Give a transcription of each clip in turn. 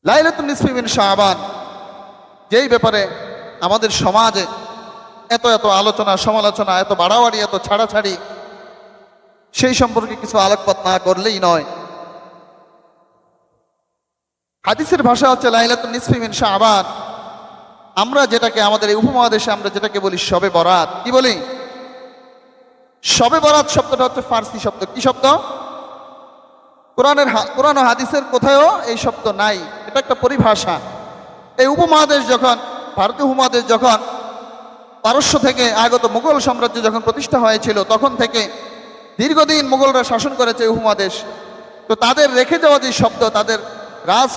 লাইলাতুন নিসফি মিন শাবান, যেই ব্যাপারে আমাদের সমাজে এত এত আলোচনা সমালোচনা, এত বাড়াবাড়ি, এত ছাড়াছাড়ি, সেই সম্পর্কে কিছু আলোকপাত না করলেই নয়। হাদিসের ভাষা হচ্ছে লাইলাতুন নিসফি মিন শাবান। আমরা যেটাকে আমাদের এই উপমহাদেশে আমরা যেটাকে বলি শবে বরাত, কি বলি? শবে বরাত শব্দটা হচ্ছে ফার্সি শব্দ। কি শব্দ? কোরআন ও হাদিসের কোথাও এই শব্দ নাই, এটা একটা পরিভাষা। এই উপমহাদেশ যখন, ভারতীয় উপমহাদেশ যখন পারস্য থেকে আগত মুঘল সাম্রাজ্য যখন প্রতিষ্ঠা হয়েছিল, তখন থেকে দীর্ঘদিন মুঘলরা শাসন করেছে এই উপমহাদেশ। তো তাদের রেখে যাওয়া যে শব্দ, তাদের রাজ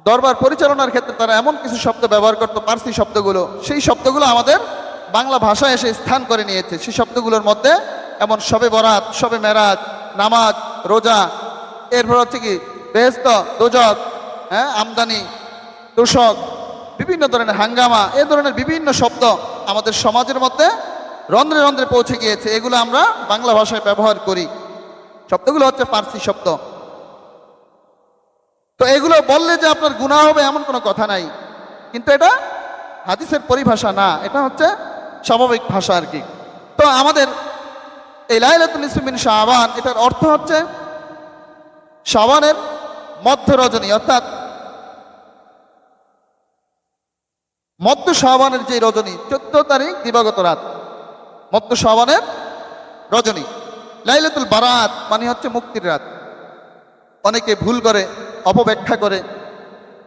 দরবার পরিচালনার ক্ষেত্রে তারা এমন কিছু শব্দ ব্যবহার করতো, পার্সি শব্দগুলো, সেই শব্দগুলো আমাদের বাংলা ভাষায় এসে স্থান করে নিয়েছে। সেই শব্দগুলোর মধ্যে এমন শবে বরাত, শবে মেরাজ, নামাজ, রোজা, এরপর হচ্ছে কি বেহেশত, দোজক, আমদানি, তোষক, বিভিন্ন ধরনের হাঙ্গামা, এ ধরনের বিভিন্ন শব্দ আমাদের সমাজের মধ্যে রন্ধ্রে রন্ধ্রে পৌঁছে গিয়েছে। এগুলো আমরা বাংলা ভাষায় ব্যবহার করি। শব্দগুলো হচ্ছে পার্সি শব্দ। তো এগুলো বললে যে আপনার গুনাহ হবে এমন কোনো কথা নাই, কিন্তু এটা হাদিসের পরিভাষা না, এটা হচ্ছে স্বাভাবিক ভাষা আর কি। তো আমাদের এই লাইলাতুল নিসফি মিন শাবান, এটার অর্থ হচ্ছে শাবানের মধ্য রজনী, অর্থাৎ মধ্য শাবানের যে রজনী, 14 তারিখ দিবাগত রাত, মধ্য শাবানের রজনী। লাইলাতুল বারাত মানে হচ্ছে মুক্তির রাত। অনেকে ভুল করে, অপব্যাখ্যা করে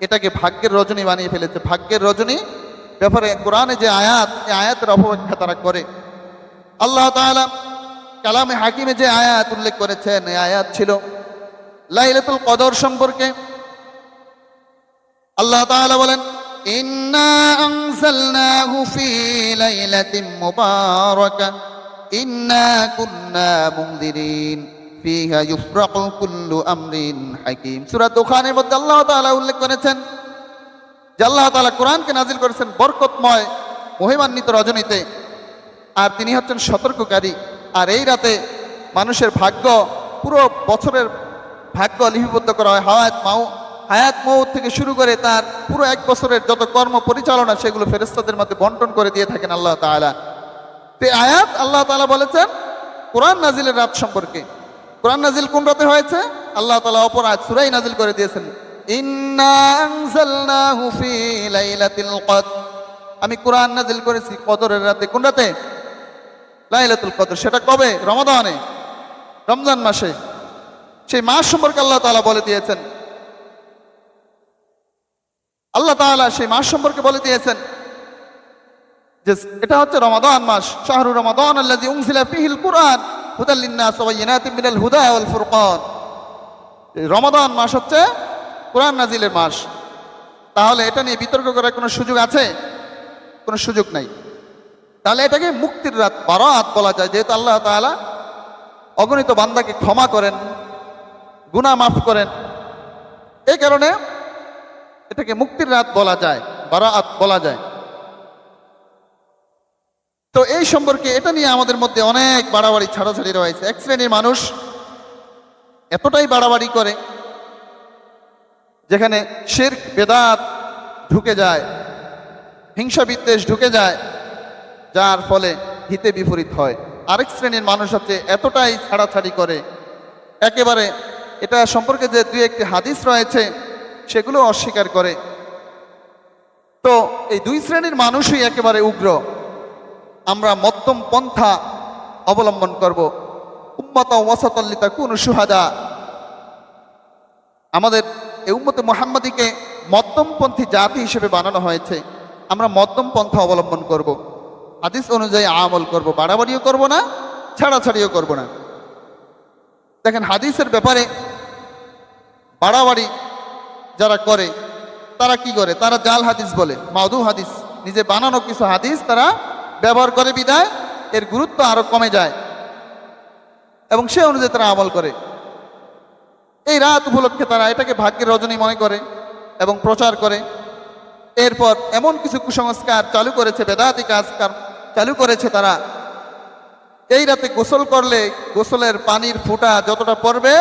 এটাকে ভাগ্যের রজনী বানিয়ে ফেলেছে। ভাগ্যের রজনী ব্যাপারে কোরআনে যে আয়াত, এই আয়াতের অপব্যাখ্যা তারা করে। আল্লাহ তাআলা কালামে হাকিমে যে আয়াত উল্লেখ করেছেন, এই আয়াত ছিল লাইলাতুল কদর সম্পর্কে। আল্লাহ তাআলা বলেন, ইন্না আনজালনাহু ফি লাইলাতিন মুবারাকাহ ইন্না কুন্না মুনজিরিন ফিহা ইউফরাকু কুল্লু আমরিন হাকিম। সূরা দুখানের মধ্যে আল্লাহ তাআলা উল্লেখ করেছেন যে আল্লাহ তাআলা কোরআনকে নাজিল করেছেন বরকতময় মহিমান্বিত রজনীতে, আর তিনি হচ্ছেন সতর্ককারী। আর এই রাতে মানুষের ভাগ্য, পুরো বছরের ভাগ্য লিপিবদ্ধ করা হয়। হায়াত মউত থেকে শুরু করে তার পুরো এক বছরের যত কর্ম পরিচালনা, সেগুলো ফেরেশতাদের মধ্যে বন্টন করে দিয়ে থাকেন আল্লাহ তাআলা। তো আয়াত আল্লাহ তাআলা বলেছেন কোরআন নাজিলের রাত সম্পর্কে। কোরআন নাজিল কোন রাতে হয়েছে? আল্লাহ তাআলা অপর আয়াত সূরায় নাজিল করে দিয়েছেন, ইন্না আনজালনাহু ফি লাইলাতিল কদর, আমি কোরআন নাজিল করেছি কদরের রাতে। কোন রাতে? লাইলাতুল কদর। সেটা কবে? রমাদানে, রমজান মাসে। সেই মাস সম্পর্কে আল্লাহ তাআলা বলে দিয়েছেন। আল্লাহ তাআলা সেই মাস সম্পর্কে বলে দিয়েছেন যে এটা হচ্ছে রমাদান মাস। শাহরু রমাদান আল্লাযী উনজিলা ফীহিল কুরআন হুদাল লিন-নাস ওয়া বায়িনাতিন মিনাল হুদা ওয়াল ফুরকান। রমাদান মাস হচ্ছে কোরআন নাজিলের মাস। তাহলে এটা নিয়ে বিতর্ক করার কোনো সুযোগ আছে? কোনো সুযোগ নাই। তাহলে এটাকে মুক্তির রাত, বারাত বলা যায়, যেহেতু আল্লাহ তাআলা অগণিত বান্দাকে ক্ষমা করেন, গুনাহ মাফ করেন। এই কারণে এটাকে মুক্তির রাত বলা যায়, বারাত বলা যায়। তো এই সম্পর্কে এটা নিয়ে আমাদের মধ্যে অনেক বাড়াবাড়ি ছাড়াছাড়ি রয়েছে। এক শ্রেণীর মানুষ এতটাই বাড়াবাড়ি করে যেখানে শিরক বেদাত ঢুকে যায়, হিংসা বিদ্বেষ ঢুকে যায়, যার ফলে হিতে বিপরীত হয়। আরেক শ্রেণীর মানুষ হচ্ছে এতটাই ছাড়াছাড়ি করে, একেবারে এটা সম্পর্কে যে দুই একটি হাদিস রয়েছে সেগুলো অস্বীকার করে। তো এই দুই শ্রেণীর মানুষই একেবারে উগ্র। আমরা মধ্যম পন্থা অবলম্বন করব। উম্মাতাও ওয়াসাতাল লিতাকুনু শুহাদা, আমাদের এই উম্মতে মুহাম্মাদীকে মধ্যমপন্থী জাতি হিসেবে বানানো হয়েছে। আমরা মধ্যম পন্থা অবলম্বন করব, হাদিস অনুযায়ী আমল করব, বাড়াবাড়িও করব না, ছাড়াছাড়িও করব না। দেখেন, হাদিসের ব্যাপারে বাড়াবাড়ি যারা করে তারা কি করে? তারা জাল হাদিস বলে, মাউদু হাদিস, নিজে বানানো কিছু হাদিস তারা ব্যবহার করে, বিদায় এর গুরুত্ব আরো কমে যায় এবং সে অনুযায়ী তারা আমল করে। এই রাত উপলক্ষে তারা এটাকে ভাগ্যের রজনী মনে করে এবং প্রচার করে। এরপর এমন কিছু কুসংস্কার চালু করেছে, বেদাতি কাজ চালু করেছে তারা। এই রাতে গোসল করলে গোসলের পানির ফোঁটা যতটা পড়বে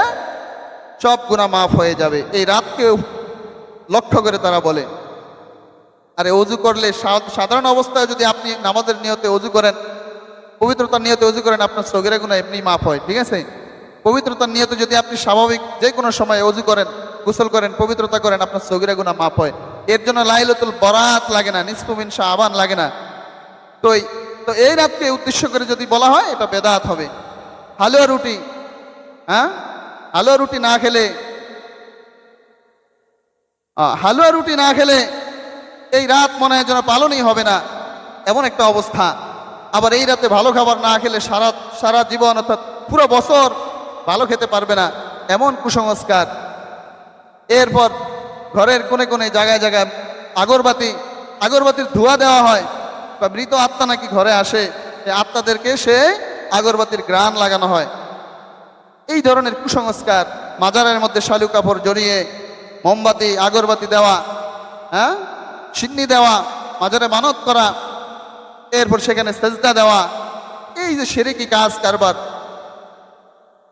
সব গুনাহ মাফ হয়ে যাবে। এই রাতকে লক্ষ্য করে তারা বলে। আরে অজু করলে সাধারণ অবস্থায় যদি আপনি নামাজের নিয়তে অজু করেন, পবিত্রতার নিয়তে অজু করেন, আপনার সগীরা গুনাহ এমনি মাফ হয়, ঠিক আছে? পবিত্রতার নিয়তে যদি আপনি স্বাভাবিক যে কোনো সময় অজু করেন, গোসল করেন, পবিত্রতা করেন, আপনার সগীরা গুনাহ মাফ হয়। এর জন্য লাইলাতুল বরাত লাগে না, নিসফু মিন শাবান লাগে না। তো এই রাতকে উদ্দেশ্য করে যদি বলা হয়, এটা বেদাত হবে। হালুয়া রুটি, হ্যাঁ, হালুয়া রুটি না খেলে এই রাত মনে হয় যেন পালনই হবে না, এমন একটা অবস্থা। আবার এই রাতে ভালো খাবার না খেলে সারা জীবন অর্থাৎ পুরো বছর ভালো খেতে পারবে না, এমন কুসংস্কার। এরপর ঘরের কোণে কোণে জায়গায় জায়গায় আগরবাতির ধোঁয়া দেওয়া হয়, বা মৃত আত্মা নাকি ঘরে আসে, এই আত্মাদেরকে সে আগরবাতির ঘ্রাণ লাগানো হয়। এই ধরনের কুসংস্কার, মাজারের মধ্যে শালু কাপড় জড়িয়ে মোমবাতি আগরবাতি দেওয়া, হ্যাঁ, সিন্নি দেওয়া, মাজারে মানত করা, এরপর সেখানে সেজদা দেওয়া, এই যে শিরকি কাজ কারবার,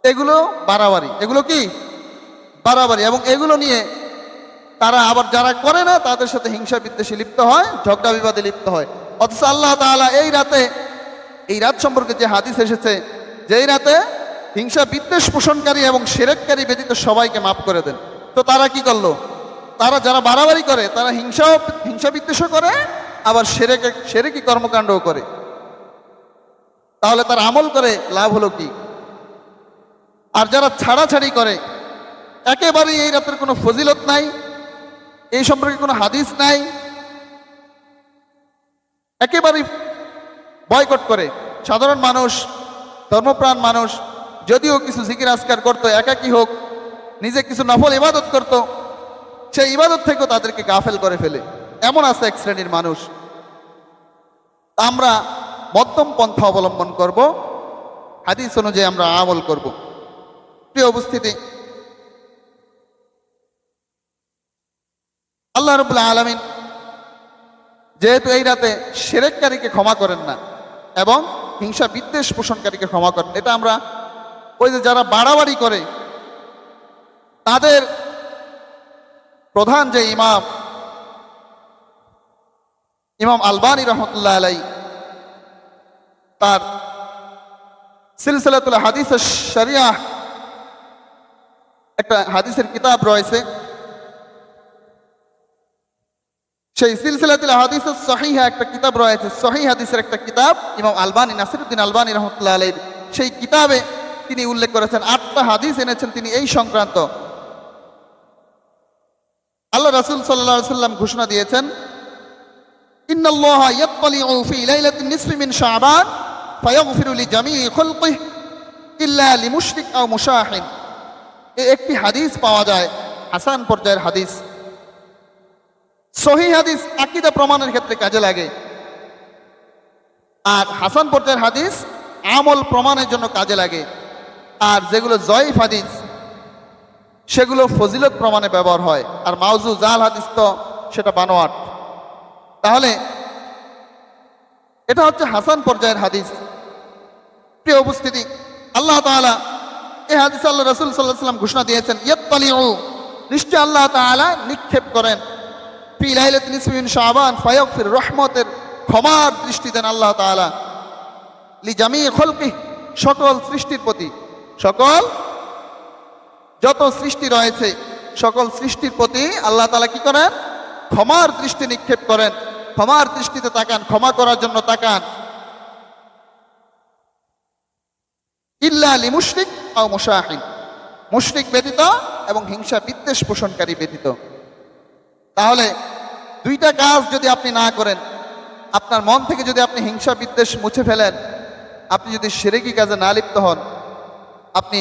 এগুলো বাড়াবাড়ি। এগুলো কি বাড়াবাড়ি? এবং এগুলো নিয়ে তারা আবার যারা করে না তাদের সাথে হিংসা বিদ্বেষে লিপ্ত হয়, ঝগড়া বিবাদে লিপ্ত হয়। অথচ আল্লাহ তাআলা এই রাত সম্পর্কে যে হাদিস এসেছে, যে এই রাতে হিংসা বিদ্বেষ পোষণকারী এবং শিরককারী ব্যতীত সবাইকে মাফ করে দেন। তো তারা কি করলো? তারা যারা বাড়াবাড়ি করে, তারা হিংসা বিদ্বেষও করে, আবার শিরকি কর্মকাণ্ডও করে। তাহলে তার আমল করে লাভ হলো কি? আর যারা ছাড়াছাড়ি করে, একেবারেই এই রাতের কোনো ফজিলত নাই, এই সম্পর্কে কোনো হাদিস নাই, একেবারেই বয়কট করে, সাধারণ মানুষ, ধর্মপ্রাণ মানুষ যদিও কিছু জিকির আজকার করতো, একাকী হোক, নিজে কিছু নফল ইবাদত করত, সেই ইবাদত থেকেও তাদেরকে গাফেল করে ফেলে, এমন আছে এক শ্রেণীর মানুষ। আমরা মধ্যম পন্থা অবলম্বন করব, হাদিস অনুযায়ী আমরা আমল করব। প্রিয় উপস্থিতি, আল্লাহ রাব্বুল আলামিন যেহেতু এই রাতে শিরককারীকে ক্ষমা করেন না এবং হিংসা বিদ্বেষ পোষণকারীকে ক্ষমা করেন, এটা আমরা ওই যে যারা বাড়াবাড়ি করে তাদের প্রধান যে ইমাম আলবানী রহমতুল্লাহ আলাই তার সিলসিলাতুল হাদিস শরিয়াহ একটা হাদিসের কিতাব রয়েছে, সেই সিলসিলাতুল হাদিস সহিহা একটা কিতাব রয়েছে, সহিহ হাদিসের একটা কিতাব, ইমাম আলবানী, নাসিরউদ্দিন আলবানী রহমতুল্লাহ আলাইহির সেই কিতাবে তিনি উল্লেখ করেছেন, 8টা হাদিস এনেছেন তিনি এই সংক্রান্ত। আল্লাহ রাসূল সাল্লাল্লাহু আলাইহি সাল্লাম ঘোষণা দিয়েছেন, ইন্নাল্লাহা ইয়াত্তালিউ ফি লাইলাতিন নিসফি মিন শাবান ফায়াগফিরু লিজামিই খালকিহি ইল্লা লিমুশরিক আও মুশাহিন। এই একটি হাদিস পাওয়া যায়, হাসান পর্যায়ের হাদিস। সহিহ হাদিস আকীদা প্রমাণের ক্ষেত্রে কাজে লাগে, আর হাসান পর্যায়ের হাদিস আমল প্রমাণের জন্য কাজে লাগে। আর যেগুলো জয়ীফ হাদিস সেগুলো ফজিলত প্রমাণে ব্যবহার হয়, আর মাউজু জাল হাদিস তো সেটা বানোয়াট। তাহলে এটা হচ্ছে হাসান পর্যায়ের হাদিস। প্রিয় উপস্থিতি, আল্লাহ তাআলা এই হাদিস আল্লাহ রাসূল সাল্লাল্লাহু আলাইহি ওয়াসাল্লাম ঘোষণা দিয়েছেন, ইয়াত্তালিউ, নিশ্চয় আল্লাহ তাআলা নিক্ষেপ করেন, ফি লাইলাতিন নিসফি মিন শাবান ফায়াগফির, রহমতের ক্ষমার দৃষ্টি দেন আল্লাহ তাআলা, লিজামিই খালকিহি, সকল সৃষ্টির প্রতি, সকল যত সৃষ্টি রয়েছে সকল সৃষ্টির প্রতি আল্লাহ তাআলা কি করেন? ক্ষমার দৃষ্টি নিক্ষেপ করেন, ক্ষমার দৃষ্টিতে তাকান, ক্ষমা করার জন্য তাকান। ইল্লা লিমুশরিক আও মুশাহিন, মুশরিক ব্যতীত এবং হিংসা বিদ্বেষ পোষণকারী ব্যতীত। তাহলে দুইটা কাজ যদি আপনি না করেন, আপনার মন থেকে যদি আপনি হিংসা বিদ্বেষ মুছে ফেলেন, আপনি যদি শিরকি কাজে না লিপ্ত হন, আপনি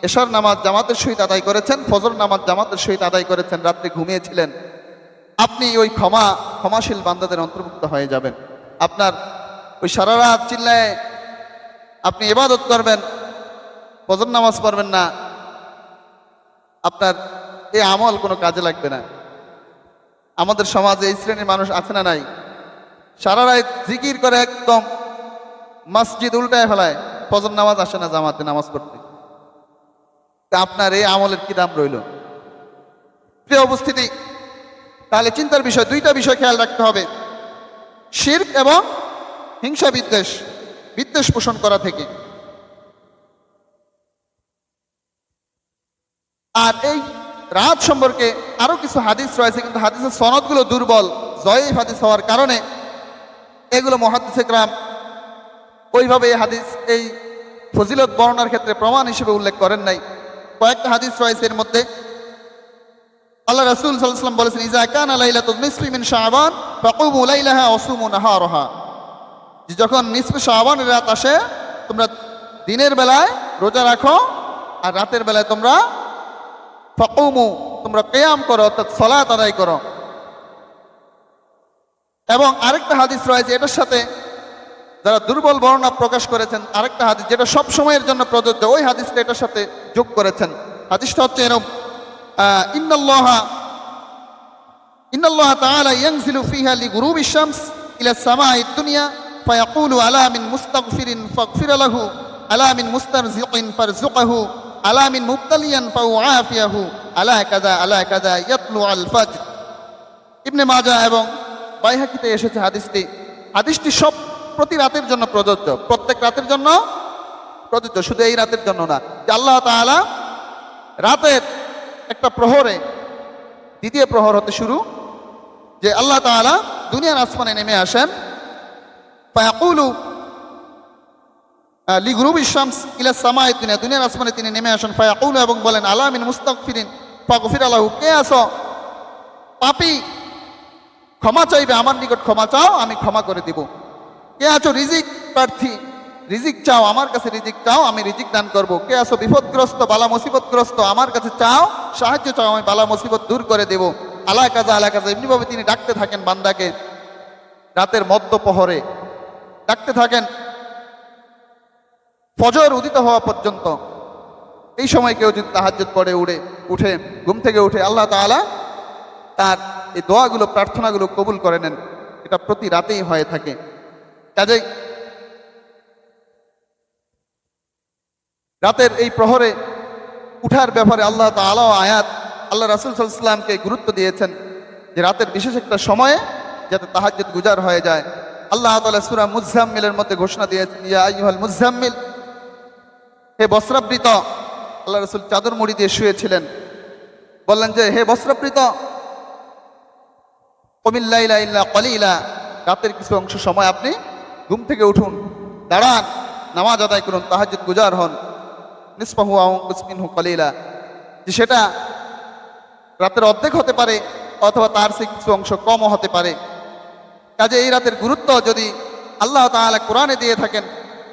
এশার নামাজ জামাতের সহিত আদায় করেছেন, ফজর নামাজ জামাতের সহিত আদায় করেছেন, রাত্রে ঘুমিয়েছিলেন, আপনি ওই ক্ষমাশীল বান্দাদের অন্তর্ভুক্ত হয়ে যাবেন। আপনার ওই সারা রাত চিল্লায় আপনি ইবাদত করবেন, ফজর নামাজ পড়বেন না, আপনার এই আমল কোনো কাজে লাগবে না। আমাদের সমাজে এই শ্রেণীর মানুষ আছে না নাই? সারা রাত জিকির করে একদম মসজিদ উল্টায় ফেলায়, ফজর নামাজ আসে না জামাতে নামাজ পড়তে। আপনার এই আমলের কি দাম রইল? প্রিয় উপস্থিতি, তাহলে চিন্তার বিষয়, দুইটা বিষয় খেয়াল রাখতে হবে, শিরক এবং হিংসা বিদ্বেষ পোষণ করা থেকে। আর এই রাত সম্পর্কে আরো কিছু হাদিস রয়েছে, কিন্তু হাদিসের সনদগুলো দুর্বল, জয়ীফ হাদিস হওয়ার কারণে এগুলো মুহাদ্দিস کرام ওইভাবে হাদিস এই ফজিলত বর্ণনার ক্ষেত্রে প্রমাণ হিসেবে উল্লেখ করেন নাই। কয়েকটা হাদিস রয়েছে এর মধ্যে। আল্লাহ রাসূল সাল্লাল্লাহু আলাইহি ওয়াসাল্লাম বলেছেন, ইজা কানা লাইলাতুন নিসফি মিন শাবান ফাকুমু লাইলাহা ওয়া সুমু নাহারাহা, যখন নিসফে শাবানের রাত আসে তোমরা দিনের বেলায় রোজা রাখো আর রাতের বেলায় তোমরা ফাকুমু তোমরা কিয়াম করো, অর্থাৎ সালাত আদায় করো। এবং আরেকটা হাদিস রয়েছে এটার সাথে, যারা দুর্বল বর্ণনা প্রকাশ করেছেন, আরেকটা হাদিস যেটা সব সময়ের জন্য প্রযোজ্য, ওই হাদিসটা এটার সাথে যোগ করেছেন। হাদিসটা হচ্ছে এরকম, ইন্নাল্লাহ তাআলা ইয়ানজিলু ফিহা লিগুরুবি শামস ইলা সামাঈদ দুনিয়া ফায়াকুলু আলা মিন মুস্তাগফিরিন ফাগফির লাহু আলা মিন মুস্তারজিকিন ফারজুকহু আলা মিন মুবতালিয়ান ফাউআফিয়াহু আলা কাযা ইয়াতলু আল ফাজর। ইবনে মাজাহ এবং বাইহাকিতে এসেছে হাদিসটি সব প্রতি রাতের জন্য প্রযোজ্য, প্রত্যেক রাতের জন্য প্রযোজ্য, শুধু এই রাতের জন্য না। যে আল্লাহ তাআলা রাতের একটা প্রহরে, দ্বিতীয় প্রহর হতে শুরু, যে আল্লাহ তাআলা দুনিয়ার আসমানে নেমে আসেন, ফায়াকুলু লিগুরুবি শামস ইলা সামাঈদ দুনিয়া, দুনিয়ার আসমানে তিনি নেমে আসেন, ফায়াকুলু এবং বলেন আলা মিন মুস্তাগফিরিন ফাগফির লাহু, কে আছো পাপী ক্ষমা চাইবে, আমার নিকট ক্ষমা চাও আমি ক্ষমা করে দিব। কে আছো রিজিক প্রার্থী, রিজিক চাও, আমার কাছে রিজিক চাও, আমি রিজিক দান করব। কে আছো বিপদগ্রস্ত, বালা মুসিবতগ্রস্ত, আমার কাছে চাও, সাহায্য চাও, আমি বালা মুসিবত দূর করে দেব। আলা কাজা এমনিভাবে তিনি ডাকতে থাকেন বান্দাকে রাতের মধ্য প্রহরে, ডাকতে থাকেন ফজর উদিত হওয়া পর্যন্ত। এই সময় কেউ যদি তাহাজ্জুদ পড়ে উঠে ঘুম থেকে উঠে, আল্লাহ তাআলা তার এই দোয়াগুলো, প্রার্থনাগুলো কবুল করে নেন। এটা প্রতি রাতেই হয়ে থাকে। কাজেই রাতের এই প্রহরে উঠার ব্যাপারে আল্লাহ তাআলা আয়াত, আল্লাহ রাসূল সাল্লাল্লাহু আলাইহি ওয়াসাল্লামকে গুরুত্ব দিয়েছেন যে রাতের বিশেষ একটা সময়ে যাতে তাহাজ্জুদ গুজার হয়ে যায়। আল্লাহ তাআলা সূরা মুজাম্মিলের মধ্যে ঘোষণা দিয়েছেন, ইয়া আইয়ুহাল মুজাম্মিল, হে বস্ত্রাবৃত, আল্লাহ রাসূল চাদর মুড়ি দিয়ে শুয়েছিলেন, বললেন যে হে বস্ত্রাবৃত, কুমিল লাইলা ইল্লা কলিলা, রাতের কিছু অংশ সময় আপনি ঘুম থেকে উঠুন, দাঁড়ান, নামাজ আদায় করুন, তাহাজ্জুদ গুজার হন। নিসফাহু আও ইনকুস মিনহু কলিলা, যে সেটা রাতের অর্ধেক হতে পারে অথবা তার চেয়ে কিছু অংশ কমও হতে পারে। কাজে এই রাতের গুরুত্ব যদি আল্লাহ তাআলা কোরআনে দিয়ে থাকেন,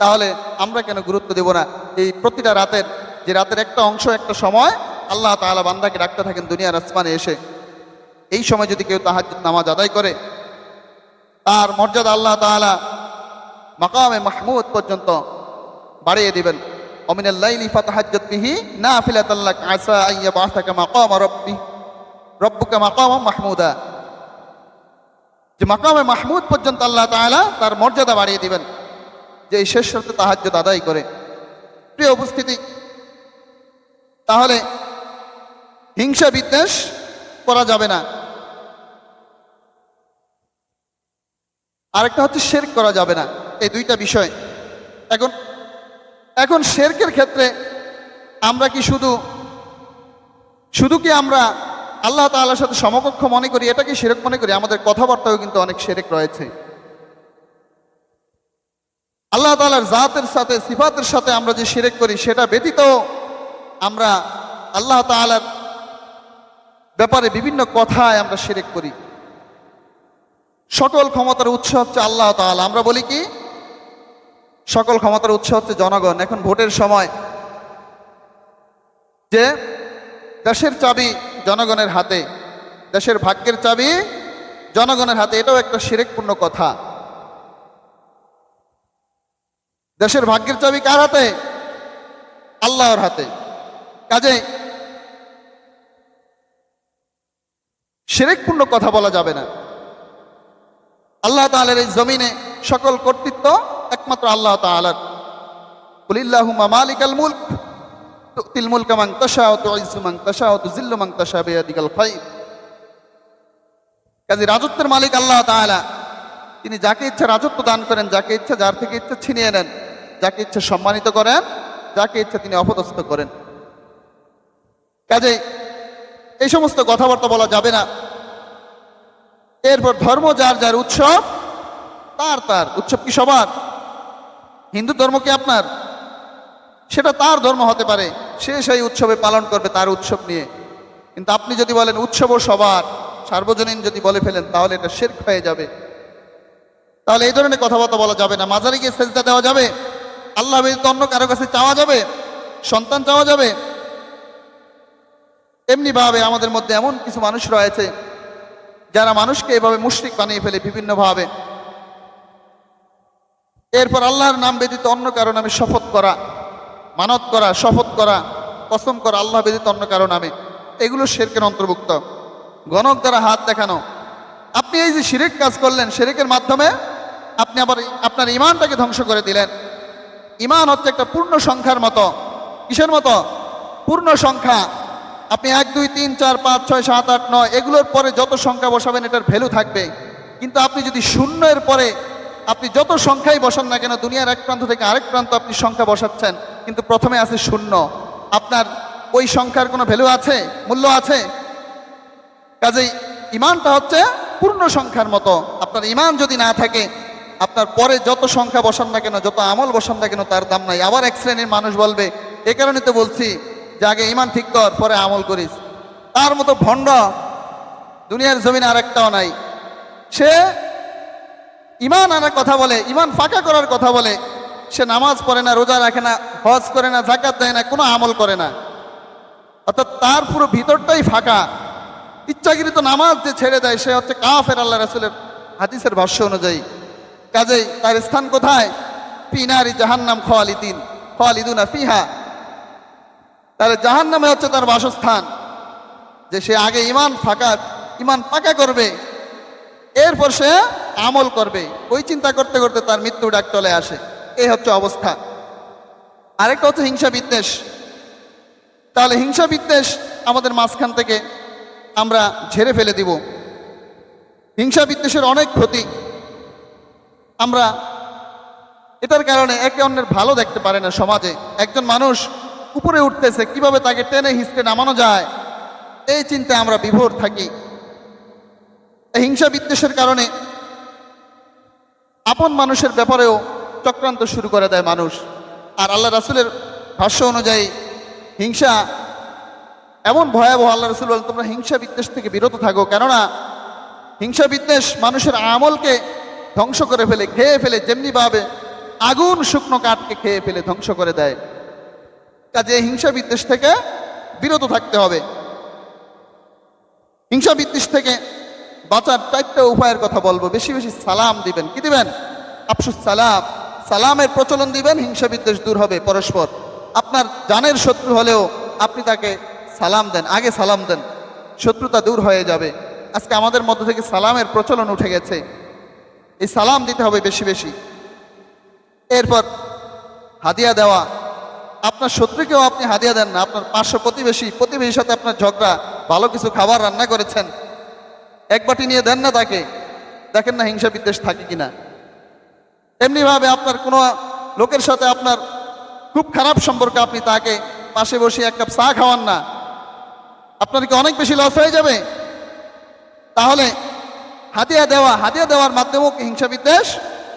তাহলে আমরা কেন গুরুত্ব দেব না? এই প্রতিটা রাতের, যে রাতের একটা অংশ, একটা সময় আল্লাহ তাআলা বান্দাকে ডাকতে থাকেন দুনিয়ার আসমানে এসে। এই সময় যদি কেউ তাহাজ্জুদ নামাজ আদায় করে, তার মর্যাদা আল্লাহ তাআলা মাকামে মাহমুদ পর্যন্ত বাড়িয়ে দিবেন। ওমিনাল লাইলি ফাতাহাজ্জাদ বিহি নাফিলাতান লাক আসা আন ইয়াবআসাকা মাকামা রাব্বুকা মাকামান মাহমুদা, যে মাকামে মাহমুদ পর্যন্ত আল্লাহ তাআলা তার মর্যাদা বাড়িয়ে দিবেন যে এই শেষ রাতে তাহাজ্জুদ আদায় করে। প্রিয় উপস্থিতি, তাহলে হিংসা বিদ্বেষ করা যাবে না। আরেকটা হচ্ছে শিরক করা যাবে না। এই দুইটা বিষয়। এখন শিরকের ক্ষেত্রে আমরা কি শুধু কি আমরা আল্লাহ তাআলার সাথে সমকক্ষ মনে করি, এটা কি শিরক মনে করি? আমাদের কথাবার্তাও কিন্তু অনেক শিরক রয়েছে। আল্লাহ তাআলার জাতের সাথে, সিফাতের সাথে আমরা যে শিরক করি, সেটা ব্যতীত আমরা আল্লাহ তাআলার ব্যাপারে বিভিন্ন কথায় আমরা শিরক করি। সকল ক্ষমতার উৎস হচ্ছে আল্লাহ তাআলা। আমরা বলি কি সকল ক্ষমতার উৎস হচ্ছে জনগণ। এখন ভোটের সময় যে দেশের চাবি জনগণের হাতে, দেশের ভাগ্যের চাবি জনগণের হাতে, এটাও একটা শিরকপূর্ণ কথা। দেশের ভাগ্যের চাবি কার হাতে? আল্লাহর হাতে। কাজে শিরকপূর্ণ কথা বলা যাবে না। আল্লাহ তাআলার এই জমিনে সকল কর্তৃত্ব একমাত্র আল্লাহ তাআলার। কুলিল্লাহুম্মা মালিকাল মুলক তুতিল মুলকা মান তাশা ওয়া তুইজ্জু মান তাশা ওয়া তুযিল্লু মান তাশা বিয়াদিকাল খায়র। কাজে রাজত্বের মালিক আল্লাহ তাআলা, তিনি যাকে ইচ্ছা রাজত্ব দান করেন, যাকে ইচ্ছা যার থেকে ইচ্ছা ছিনিয়ে নেন, যাকে ইচ্ছা সম্মানিত করেন, যাকে ইচ্ছা তিনি অপদস্থ করেন। কাজে এই সমস্ত কথাবার্তা বলা যাবে না। এরপর ধর্ম যার যার উৎসব তার তার উৎসব কি সবার? হিন্দু ধর্ম কি আপনার? সেটা তার ধর্ম হতে পারে, সে সেই উৎসবে পালন করবে তার উৎসব নিয়ে। কিন্তু আপনি যদি বলেন উৎসবও সবার, সার্বজনীন যদি বলে ফেলেন, তাহলে এটা শিরক হয়ে যাবে। তাহলে এই ধরনের কথাবার্তা বলা যাবে না। মাজারে গিয়ে সেজদা দেওয়া যাবে? আল্লাহ ব্যতীত অন্য কারো কাছে চাওয়া যাবে? সন্তান চাওয়া যাবে? এমনি ভাবে আমাদের মধ্যে এমন কিছু মানুষ রয়েছে যারা মানুষকে এভাবে মুশরিক বানিয়ে ফেলে বিভিন্নভাবে। এরপর আল্লাহর নাম ব্যতীত অন্য কারো নামে শপথ করা, মানত করা, শপথ করা, কসম করা আল্লাহ ব্যতীত অন্য কারো নামে, এগুলো শিরকের অন্তর্ভুক্ত। গণক দ্বারা হাত দেখানো, আপনি এই যে শিরক কাজ করলেন, শিরকের মাধ্যমে আপনি আবার আপনার ঈমানটাকে ধ্বংস করে দিলেন। ঈমান হচ্ছে একটা পূর্ণ সংখ্যার মতো। কিসের মতো? পূর্ণ সংখ্যা। আপনি 1 2 3 4 5 6 7 8 9 এগুলোর পরে যত সংখ্যা বসাবেন এটার ভ্যালু থাকবে। কিন্তু আপনি যদি শূন্যের পরে আপনি যত সংখ্যাই বসান না কেন, দুনিয়ার এক প্রান্ত থেকে আরেক প্রান্ত আপনি সংখ্যা বসাচ্ছেন, কিন্তু প্রথমে আছে শূন্য, আপনার ওই সংখ্যার কোনো ভ্যালু আছে? মূল্য আছে? কাজেই ঈমানটা হচ্ছে পূর্ণ সংখ্যার মতো। আপনার ঈমান যদি না থাকে, আপনার পরে যত সংখ্যা বসান না কেন, যত আমল বসান না কেন, তার দাম নাই। আবার এক শ্রেণীর মানুষ বলবে, এ কারণে তো বলছি যে আগে ঈমান ঠিক কর, পরে আমল করিস। তার মতো ভণ্ড দুনিয়ার জমিনে আরেকটাও নাই। সে ঈমান আনার কথা বলে, ঈমান ফাঁকা করার কথা বলে, সে নামাজ পড়ে না, রোজা রাখে না, হজ করে না, যাকাত দেয় না, কোনো আমল করে না। অর্থাৎ তার পুরো ভিতরটাই ফাঁকা। ইচ্ছাকৃত নামাজ যে ছেড়ে দেয় সে হচ্ছে কাফের, আল্লাহ রাসূলের হাদিসের ভাষ্য অনুযায়ী। কাজেই তার স্থান কোথায়? ফি নারি জাহান্নাম খালিদুনা ফিহা। তার জাহান্নামে হচ্ছে তার বাসস্থান। যে সে আগে ঈমান পাকা করবে, এরপর সে আমল করবে, ওই চিন্তা করতে করতে তার মৃত্যু ডাক চলে আসে। এই হচ্ছে অবস্থা। আরেকটা হচ্ছে হিংসা বিদ্বেষ। তাহলে হিংসা বিদ্বেষ আমাদের মাঝখান থেকে আমরা ঝেড়ে ফেলে দিব। হিংসা বিদ্বেষের অনেক ক্ষতি। আমরা এটার কারণে একে অন্যের ভালো দেখতে পারে না। সমাজে একজন মানুষ উপরে উঠতেছে, কিভাবে তাকে টেনে হিঁচড়ে নামানো যায়, এই চিন্তায় আমরা বিভোর থাকি। এই হিংসা বিদ্বেষের কারণে আপন মানুষের ব্যাপারেও চক্রান্ত শুরু করে দেয় মানুষ। আর আল্লাহ রাসূলের ভাষ্য অনুযায়ী হিংসা এমন ভয়াবহ, আল্লাহ রাসূল বলেন তোমরা হিংসা বিদ্বেষ থেকে বিরত থাকো, কেননা হিংসা বিদ্বেষ মানুষের আমলকে ধ্বংস করে ফেলে, খেয়ে ফেলে, যেমনিভাবে আগুন শুকনো কাঠকে খেয়ে ফেলে ধ্বংস করে দেয়। কাজে হিংসা বিদ্বেষ থেকে বিরত থাকতে হবে। হিংসা বিদ্বেষ থেকে বাঁচার 4টা উপায়ের কথা বলবো। বেশি বেশি সালাম দিবেন। কি দিবেন? আফসুস সালাম, সালামের প্রচলন দিবেন, হিংসা বিদ্বেষ দূর হবে পরস্পর। আপনার জানের শত্রু হলেও আপনি তাকে সালাম দেন, আগে সালাম দেন, শত্রুতা দূর হয়ে যাবে। আজকে আমাদের মধ্য থেকে সালামের প্রচলন উঠে গেছে। এই সালাম দিতে হবে বেশি বেশি। এরপর হাদিয়া দেওয়া। আপনার শত্রুকেও আপনি হাদিয়া দেন না। আপনার পার্শ্ব প্রতিবেশীর সাথে আপনার ঝগড়া, ভালো কিছু খাবার রান্না করেছেন, এক বাটি নিয়ে দেন না তাকে। দেখেন না হিংসা বিদ্বেষ থাকে কিনা। এমনিভাবে আপনার কোনো লোকের সাথে আপনার খুব খারাপ সম্পর্ক, আপনি তাকে পাশে বসে এক কাপ চা খাওয়ান না, আপনার কি অনেক বেশি লস হয়ে যাবে? তাহলে হাদিয়া দেওয়ার মাধ্যমেও হিংসা বিদ্বেষ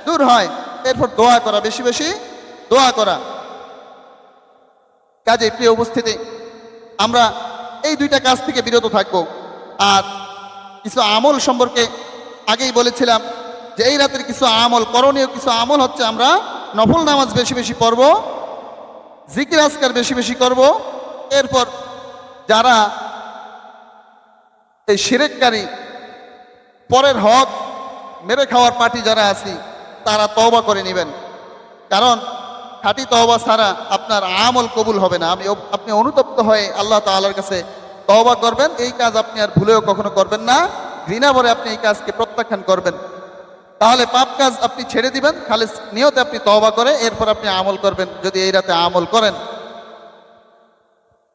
দূর হয়। এরপর দোয়া করা, বেশি বেশি দোয়া করা। কাজে প্রিয় উপস্থিতি, আমরা এই 2টা কাজ থেকে বিরত থাকব। আর কিছু আমল সম্পর্কে আগেই বলেছিলাম যে এই রাতের কিছু আমল, করণীয় কিছু আমল হচ্ছে আমরা নফল নামাজ বেশি বেশি পড়ব, জিকির আজকার বেশি বেশি করব। এরপর যারা এই শিরককারী, পরের হক মেরে খাওয়ার পার্টি যারা আছি, তারা তওবা করে নেবেন। কারণ খাঁটি তওবা ছাড়া আপনার আমল কবুল হবে না। আপনি অনুতপ্ত হয়ে আল্লাহ তাআলার কাছে তওবা করবেন। এই কাজ আপনি আর ভুলেও কখনো করবেন না। ঘৃণা ভরে আপনি এই কাজকে প্রত্যাখ্যান করবেন। তাহলে পাপ কাজ আপনি ছেড়ে দিবেন, খালিস নিয়তে আপনি তওবা করে এরপর আপনি আমল করবেন। যদি এই রাতে আমল করেন,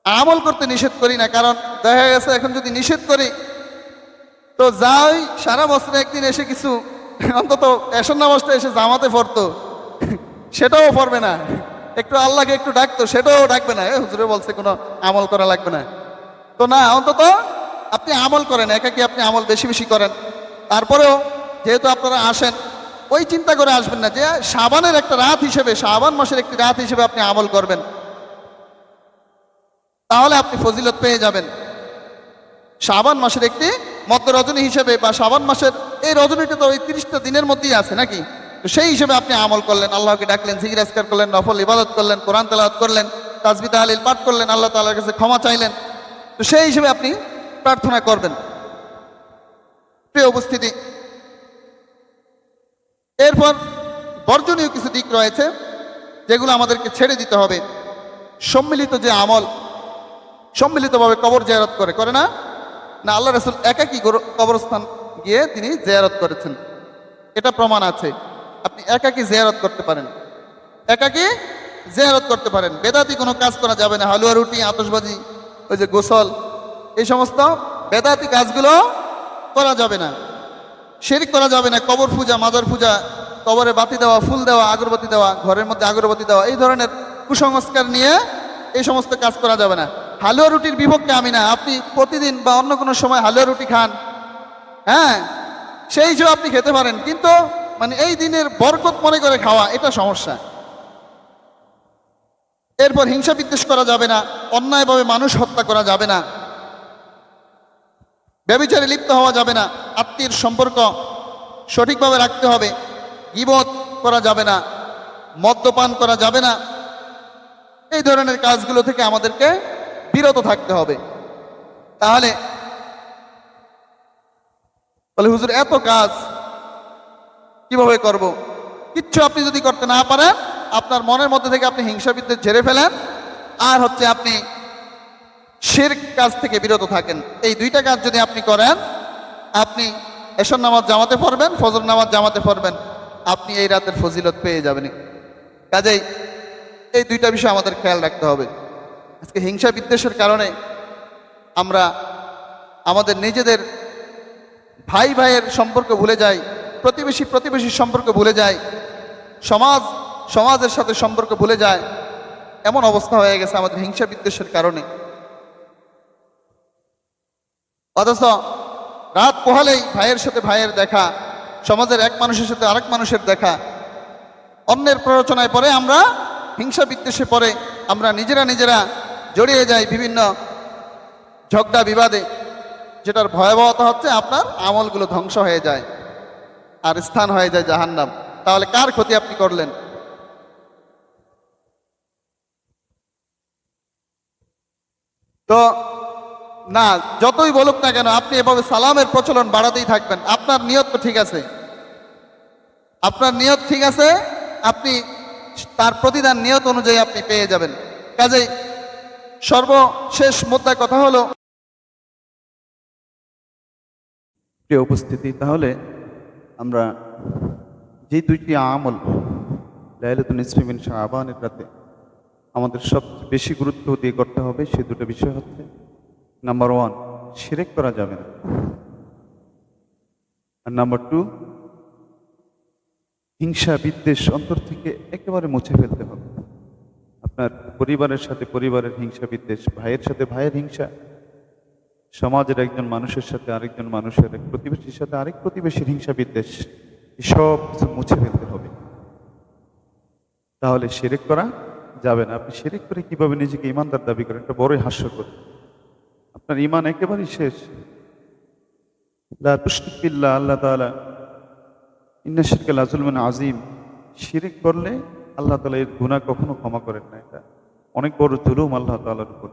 আমল করতে নিষেধ করি না, কারণ দেখা গেছে এখন যদি নিষেধ করি তো যাই সারা বছরে একদিন এসে কিছু অন্তত এশার নামাজটা এসে জামাতে পড়তো, সেটাও পড়বে না। একটু আল্লাহকে একটু ডাকতো, সেটাও ডাকবে না। হুজুরে বলছে কোনো আমল করা লাগবে না। তো না, অন্তত আপনি আমল করেন, একাকি আপনি আমল বেশি বেশি করেন। তারপরেও যেহেতু আপনারা আসেন, ওই চিন্তা করে আসবেন না যে শাবানের একটা রাত হিসেবে, শাবান মাসের একটি রাত হিসেবে আপনি আমল করবেন, তাহলে আপনি ফজিলত পেয়ে যাবেন। শাবান মাসের একটি মধ্য রজনী হিসেবে, বা শাবান মাসের এই রজনীটা তো ওই 30টা দিনের মধ্যেই আছে নাকি, তো সেই হিসেবে আপনি আমল করলেন, আল্লাহকে ডাকলেন, জিকির আজকার করলেন, নফল ইবাদত করলেন, কোরআন তেলাওয়াত করলেন, তাসবিহ তাহলিল পাঠ করলেন, আল্লাহ তাআলার কাছে ক্ষমা চাইলেন, তো সেই হিসেবে আপনি প্রার্থনা করবেন। প্রিয় উপস্থিতি, এরপর বর্জনীয় কিছু দিক রয়েছে যেগুলো আমাদেরকে ছেড়ে দিতে হবে। সম্মিলিত যে আমল, সম্মিলিতভাবে কবর জিয়ারত করে না, না আল্লাহ রাসূল একাকী কবরস্থান গিয়ে তিনি জিয়ারত করেছেন, এটা প্রমাণ আছে। আপনি একাকী জিয়ারত করতে পারেন, একাকী জিয়ারত করতে পারেন। বেদাতি কোনো কাজ করা যাবে না, হালুয়া রুটি, আতশবাজি, ওই যে গোসল, এই সমস্ত বেদাতি কাজগুলো করা যাবে না। শিরক করা যাবে না, কবর পূজা, মাজার পূজা, কবরে বাতি দেওয়া, ফুল দেওয়া, আগরবাতি দেওয়া, ঘরের মধ্যে আগরবাতি দেওয়া, এই ধরনের কুসংস্কার নিয়ে এই সমস্ত কাজ করা যাবে না। হালুয়া রুটির বিপক্ষে আমি না, আপনি প্রতিদিন বা অন্য কোনো সময় হালুয়া রুটি খান, হ্যাঁ সেই হিসেবে আপনি খেতে পারেন, কিন্তু মানে এই দিনের বরকত মনে করে খাওয়া, এটা সমস্যা। এরপর হিংসা বিদ্বেষ করা যাবে না, অন্যায়ভাবে মানুষ হত্যা করা যাবে না, ব্যভিচারে লিপ্ত হওয়া যাবে না, আত্মীয়ের সম্পর্ক সঠিকভাবে রাখতে হবে, গীবত করা যাবে না, মদ্যপান করা যাবে না, এই ধরনের কাজগুলো থেকে আমাদেরকে বিরত থাকতে হবে। তাহলে বলে হুজুর এত কাজ কিভাবে করব? কিচ্ছু আপনি যদি করতে না পারেন, আপনার মনের মধ্যে থেকে আপনি হিংসা বিদ্বেষ ঝেড়ে ফেলেন, আর হচ্ছে আপনি শিরক কাজ থেকে বিরত থাকেন। এই দুইটা কাজ যদি আপনি করেন, আপনি এশার নামাজ জামাতে পড়বেন, ফজর নামাজ জামাতে পড়বেন, আপনি এই রাতের ফজিলত পেয়ে যাবেন। কাজেই এই দুইটা বিষয় আমাদের খেয়াল রাখতে হবে। আজকে হিংসা বিদ্বেষের কারণে আমরা আমাদের নিজেদের ভাই ভাইয়ের সম্পর্ক ভুলে যাই, প্রতিবেশীর সম্পর্ক ভুলে যাই, সমাজের সাথে সম্পর্ক ভুলে যায়। এমন অবস্থা হয়ে গেছে আমাদের হিংসা বিদ্বেষের কারণে। অথচ রাত পোহালেই ভাইয়ের সাথে ভাইয়ের দেখা, সমাজের এক মানুষের সাথে আরেক মানুষের দেখা, অন্যের প্ররোচনায় পরে আমরা হিংসা বিদ্বেষে পরে আমরা নিজেরা জড়িয়ে যাই বিভিন্ন ঝগড়া বিবাদে, যেটার ভয়াবহতা হচ্ছে আপনার আমলগুলো ধ্বংস হয়ে যায় আর স্থান হয়ে যায় জাহান্নাম। তাহলে কার ক্ষতি আপনি করলেন? তো না, যতই বলুক না কেন, আপনি এভাবে সালামের প্রচলন বাড়াতেই থাকবেন। আপনার নিয়ত তো ঠিক আছে, আপনার নিয়ত ঠিক আছে, আপনি তার প্রতিদান নিয়ত অনুযায়ী আপনি পেয়ে যাবেন। কাজেই সর্বশেষ মুদ্রা কথা হলো, প্রিয় উপস্থিতি, তাহলে আমরা যে দুইটি আমল লাইলাতুন নিসফি মিন শাবানের রাতে আমাদের সবচেয়ে বেশি গুরুত্ব দিয়ে করতে হবে, সে দুটো বিষয় হচ্ছে, নাম্বার 1 শিরক করা যাবে না, আর নাম্বার 2 হিংসা বিদ্বেষ অন্তর থেকে একেবারে মুছে ফেলতে হবে। আপনার পরিবারের সাথে পরিবারের হিংসা বিদ্বেষ, ভাইয়ের সাথে ভাইয়ের হিংসা, সমাজের একজন মানুষের সাথে আরেকজন মানুষের, এক প্রতিবেশীর সাথে আরেক প্রতিবেশীর হিংসা বিদ্বেষ, সব কিছু মুছে ফেলতে হবে। তাহলে শিরক করা যাবে না। আপনি শিরক করে কিভাবে নিজেকে ইমানদার দাবি করেন, এটা বড়ই হাস্যকর। আপনার ইমান একেবারেই শেষ। লা তুশরিক বিল্লাহ, আল্লাহ তাআলা ইন্না শিরকা লাযুলমুন আযীম, শিরক করলে আল্লাহ তাআলা এর গুনাহ কখনো ক্ষমা করেন না। এটা অনেক বড় জুলুম আল্লাহ তাআলার উপর।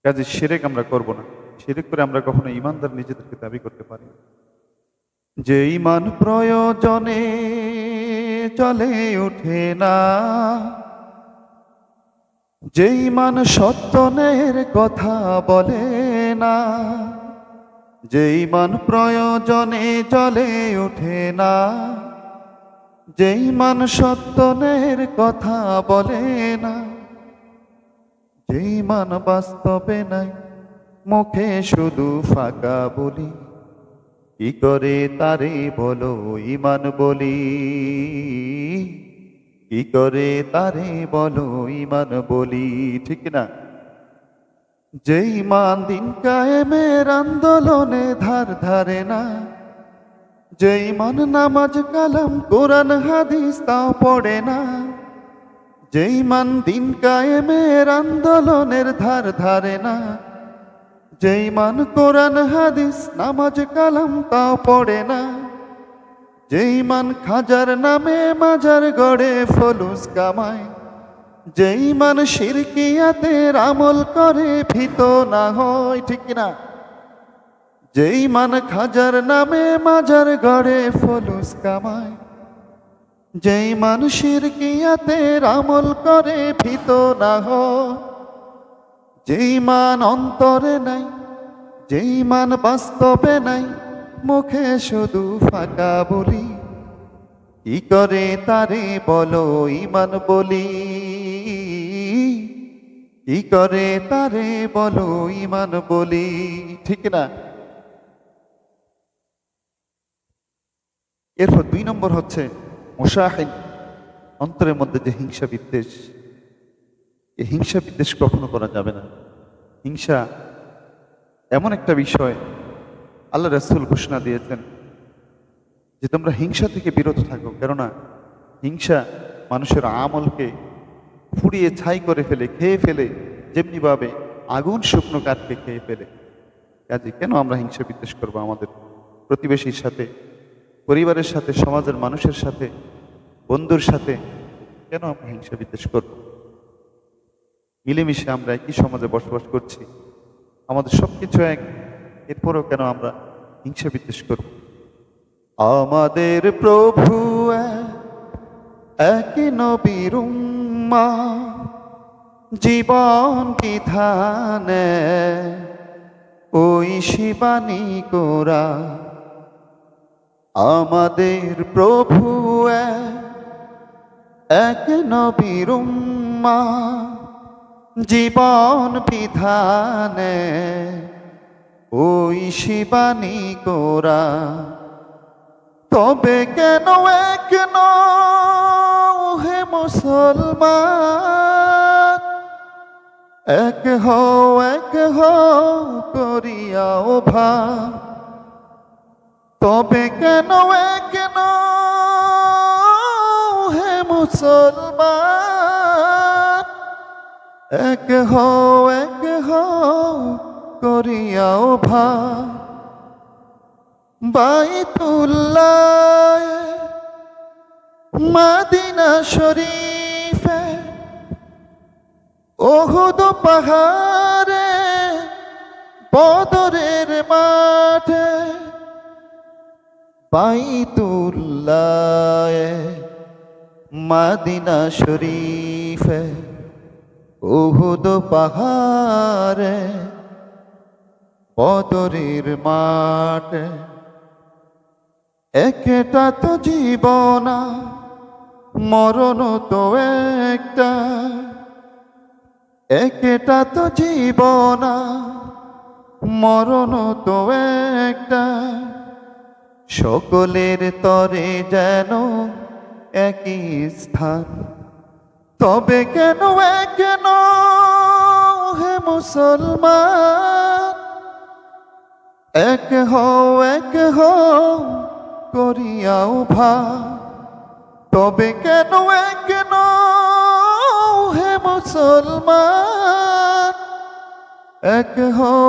কাজে শিরক আমরা করব না। শিরক করে আমরা কখনো ইমানদার নিজেদেরকে দাবি করতে পারি না। যে ইমান প্রয়োজনে চলে ওঠে না, যে ইমান সত্যনের কথা বলে না, যে ইমান প্রয়োজনে চলে ওঠে না, যে ইমান সত্যনের কথা বলে না, যে ইমান বাস্তবে নাই মুখে শুধু ফাঁকা বলি, কি করে তারে বলো ঈমান বলি, কি করে তারে বলো ঈমান বলি, ঠিক না? যে ঈমান দিন কায়েমের আন্দোলনে ধার ধারে না, যে ঈমান নামাজ কালাম কোরআন হাদিস তাও পড়ে না, যে ঈমান দিন কায়েমের আন্দোলনের ধার ধারে না, যে ঈমান কোরআন হাদিস নামাজ কালাম তাও পড়ে না, যে ঈমান খাজার নামে মাজার গড়ে ফলুস কামায়, যে ঈমান শিরকিয়াতের আমল করে ভীত না হয়, ঠিক না? যে ঈমান খাজার নামে মাজার গড়ে ফলুস কামায়, যে ঈমান শিরকিয়াতের আমল করে ভীত না হয়, যে ঈমান অন্তরে নাই, যে ঈমান বাস্তবে নাই, মুখে শুধু ফাঁকা বলি, কি করে তারে বলো ঈমান বলি, কি করে তারে বলো ঈমান বলি, ঠিক না? এরপর 2 নম্বর হচ্ছে মুশাহিন, অন্তরের মধ্যে যে হিংসা বিদ্বেষ, এই হিংসা বিদ্বেষ কখনো করা যাবে না। হিংসা এমন একটা বিষয়, আল্লাহ রাসূল ঘোষণা দিয়েছেন যে তোমরা হিংসা থেকে বিরত থাকো, কেননা হিংসা মানুষের আমলকে পুড়িয়ে ছাই করে ফেলে, খেয়ে ফেলে, যেমনিভাবে আগুন শুকনো কাঠকে খেয়ে ফেলে। কাজে কেন আমরা হিংসা বিদ্বেষ করবো? আমাদের প্রতিবেশীর সাথে, পরিবারের সাথে, সমাজের মানুষের সাথে, বন্ধুর সাথে কেন আমরা হিংসা বিদ্বেষ করব? মিলেমিশে আমরা একই সমাজে বসবাস করছি, আমাদের সবকিছু এক, এরপরেও কেন আমরা হিংসা বিদ্বেষ করব? আমাদের প্রভু এক নবীর উম্মাহ, জীবন বিধানে ওই শিবানী কোরা। আমাদের প্রভু এক নবীর উম্মাহ, জীবন বিধানে ওই শিবানী কোরা। তবে কেন এক হে মুসলমান, এক হও করিয়াও ভাব। তবে কেন এক হে মুসলমান, এক হও করিয়াও ভাব। বাইতুল্লাহ মদিনা শরীফে, ওহুদ পাহাড়ে, বদরের মাঠে। বাইতুল্লাহ মদিনা শরীফে, ওহুদ পাহাড়ে, বদরের মাঠে। একটা তো জীবন, মরণ তো একটা। একটা তো জীবন, মরণ তো একটা। সকলের তরে যেন একই স্থান। তবে কেন কেন হে মুসলমান, এক হও করিয়াও ভাব। তবে কেন হে মুসলমান, এক হও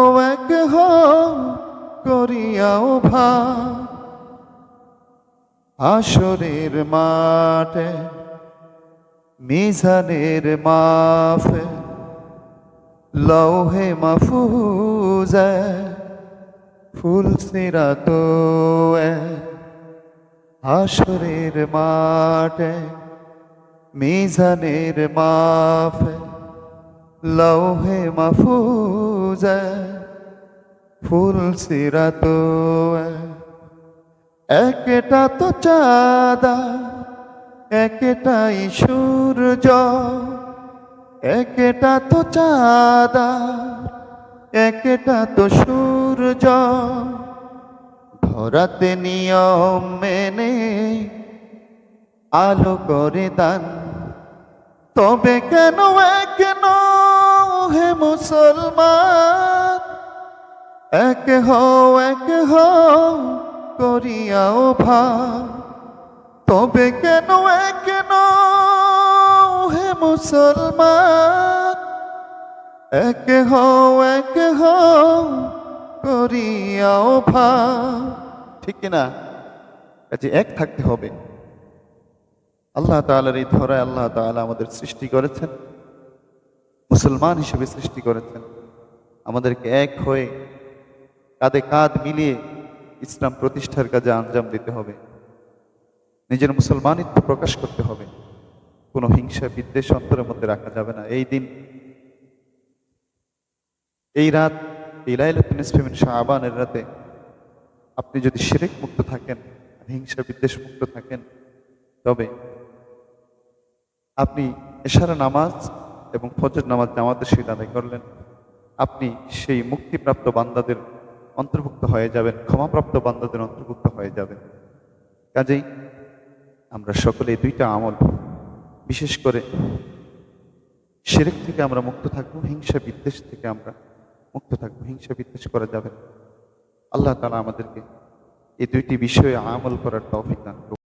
করিয়াও ভাব। হাসরের মাঠে, মিজানের মাফে, লৌহে মাহফুজে, ফুল সিরাত। হাসরের মাঠে, মিজানের মাফে, লৌহে মাহফুজে, ফুল সিরাত। একটা তো চাঁদা, একটাই সূর্য। একটা তো চাঁদা, একটা তো সূর্য ধরাতে নিয়ম মেনে আলো করে দান, তবে কেন কেন হে মুসলমান, এক হও করিয়াও ভাই, তবে কেন হে মুসলমান, এক হও করিয়াও ভাই। ঠিক কিনা? কাজে এক থাকতে হবে। আল্লাহ তাআলার এই ধরায় আল্লাহ তাআলা আমাদের সৃষ্টি করেছেন, মুসলমান হিসেবে সৃষ্টি করেছেন। আমাদেরকে এক হয়ে কাঁধে কাঁধ মিলিয়ে ইসলাম প্রতিষ্ঠার কাজে আঞ্জাম দিতে হবে। নিজের মুসলমানিত্ব প্রকাশ করতে হবে। কোনো হিংসা বিদ্বেষ অন্তরের মধ্যে রাখা যাবে না। এই দিন, এই রাত, এই লাইলাতুন নিসফি মিন শাবানের রাতে আপনি যদি শিরক মুক্ত থাকেন, হিংসা বিদ্বেষ মুক্ত থাকেন, তবে আপনি এশার নামাজ এবং ফজর নামাজ জামাতের সহিত আদায় করলেন, আপনি সেই মুক্তিপ্রাপ্ত বান্দাদের অন্তর্ভুক্ত হয়ে যাবেন, ক্ষমাপ্রাপ্ত বান্দাদের অন্তর্ভুক্ত হয়ে যাবেন। কাজেই আমরা সকলে এই দুইটা আমল, বিশেষ করে শিরক থেকে আমরা মুক্ত থাকবো, হিংসা বিদ্বেষ থেকে আমরা মুক্ত থাকবো। হিংসা বিদ্বেষ করা যাবে না। আল্লাহ তাআলা আমাদেরকে এই দুইটি বিষয়ে আমল করার তৌফিক দান করুন।